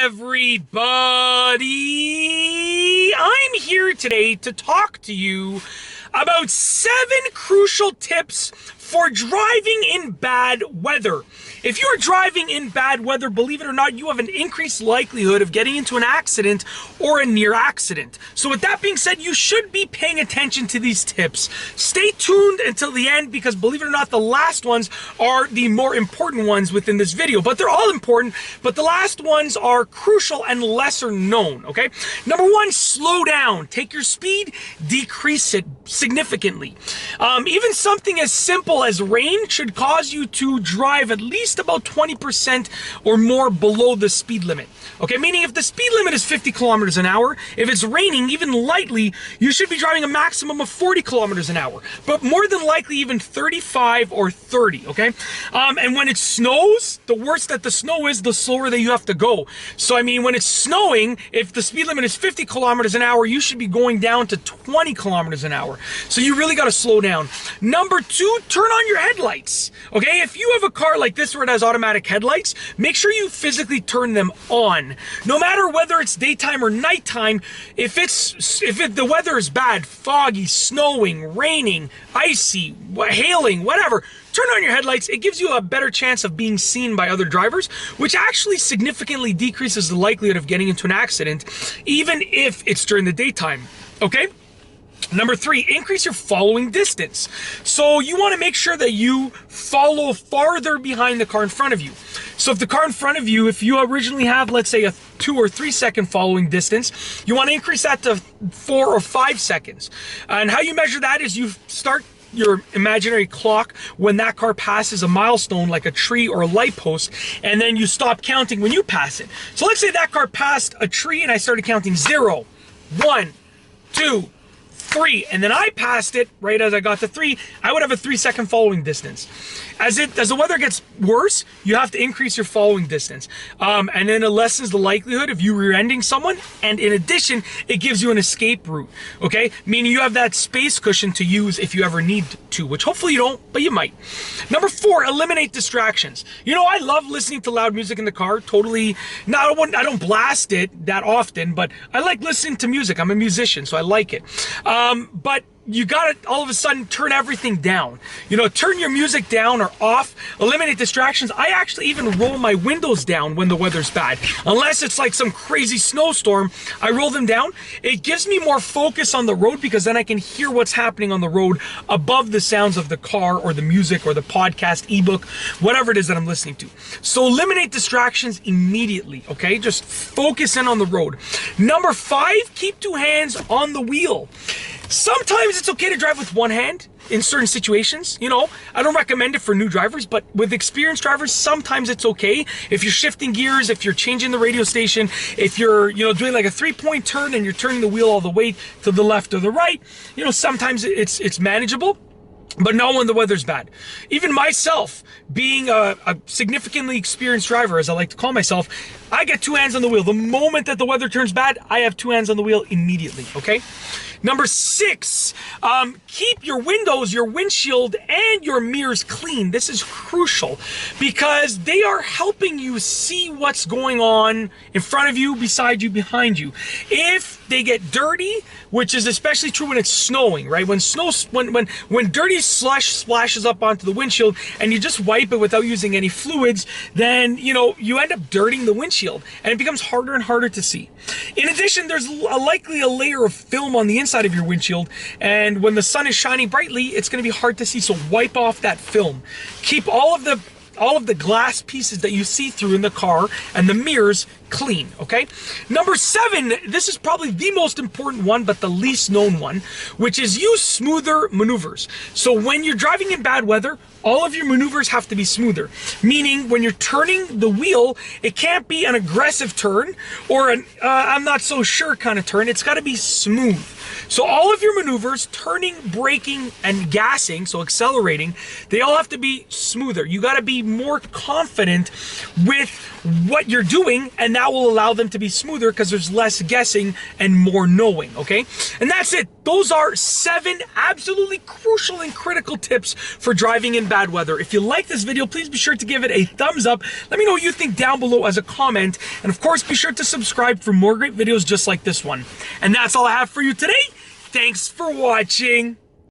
everybody! I'm here today to talk to you about 7 crucial tips for driving in bad weather. If you're driving in bad weather, believe it or not, you have an increased likelihood of getting into an accident or a near accident. So with that being said, you should be paying attention to these tips. Stay tuned until the end because believe it or not, the last ones are the more important ones within this video. But they're all important, but the last ones are crucial and lesser known, okay? Number 1, slow down. Take your speed, decrease it significantly. Even something as simple as rain should cause you to drive at least about 20% or more below the speed limit. Okay, meaning if the speed limit is 50 kilometers an hour, if it's raining even lightly, you should be driving a maximum of 40 kilometers an hour, but more than likely even 35 or 30, okay? And when it snows, the worse that the snow is, the slower that you have to go. So I mean, when it's snowing, if the speed limit is 50 kilometers an hour, you should be going down to 20 kilometers an hour. So you really got to slow down. Number 2, turn on your headlights. Okay, if you have a car like this where it has automatic headlights, make sure you physically turn them on. No matter whether it's daytime or nighttime, if the weather is bad, foggy, snowing, raining, icy, hailing, whatever, turn on your headlights. It gives you a better chance of being seen by other drivers, which actually significantly decreases the likelihood of getting into an accident, even if it's during the daytime, okay? Number 3, increase your following distance. So you want to make sure that you follow farther behind the car in front of you. So if the car in front of you, if you originally have, let's say, a 2 or 3 second following distance, you want to increase that to 4 or 5 seconds. And how you measure that is you start your imaginary clock when that car passes a milestone like a tree or a light post, and then you stop counting when you pass it. So let's say that car passed a tree and I started counting 0, 1, 2, 3, and then I passed it right as I got to 3. I would have a 3-second following distance. As the weather gets worse, you have to increase your following distance, and then it lessens the likelihood of you rear-ending someone. And in addition, it gives you an escape route. Okay, meaning you have that space cushion to use if you ever need to, which hopefully you don't, but you might. Number 4, eliminate distractions. You know, I love listening to loud music in the car. Totally, I don't blast it that often, but I like listening to music. I'm a musician, so I like it. But you gotta all of a sudden turn everything down. You know, turn your music down or off, eliminate distractions. I actually even roll my windows down when the weather's bad. Unless it's like some crazy snowstorm, I roll them down. It gives me more focus on the road because then I can hear what's happening on the road above the sounds of the car or the music or the podcast, ebook, whatever it is that I'm listening to. So eliminate distractions immediately, okay? Just focus in on the road. Number 5, keep 2 hands on the wheel. Sometimes it's okay to drive with one hand in certain situations. You know, I don't recommend it for new drivers, but with experienced drivers, sometimes it's okay. If you're shifting gears, if you're changing the radio station, if you're, doing like a 3-point turn and you're turning the wheel all the way to the left or the right, sometimes it's manageable. But not when the weather's bad. Even myself, being a significantly experienced driver, as I like to call myself, I get 2 hands on the wheel. The moment that the weather turns bad, I have 2 hands on the wheel immediately, okay? Number 6, keep your windows, your windshield, and your mirrors clean. This is crucial because they are helping you see what's going on in front of you, beside you, behind you. If they get dirty, which is especially true when it's snowing, right? When dirty slush splashes up onto the windshield and you just wipe it without using any fluids, then, you end up dirtying the windshield and it becomes harder and harder to see. In addition, there's likely a layer of film on the inside of your windshield, and when the sun is shining brightly, it's going to be hard to see, so wipe off that film. Keep all of the glass pieces that you see through in the car and the mirrors clean, okay? Number 7, this is probably the most important one, but the least known one, which is use smoother maneuvers. So when you're driving in bad weather, all of your maneuvers have to be smoother. Meaning when you're turning the wheel, it can't be an aggressive turn or an I'm not so sure kind of turn. It's got to be smooth. So all of your maneuvers, turning, braking, and gassing, so accelerating, they all have to be smoother. You got to be more confident with what you're doing, and that will allow them to be smoother because there's less guessing and more knowing, okay? And that's it. Those are 7 absolutely crucial and critical tips for driving in bad weather. If you like this video, please be sure to give it a thumbs up. Let me know what you think down below as a comment. And of course, be sure to subscribe for more great videos just like this one. And that's all I have for you today. Thanks for watching.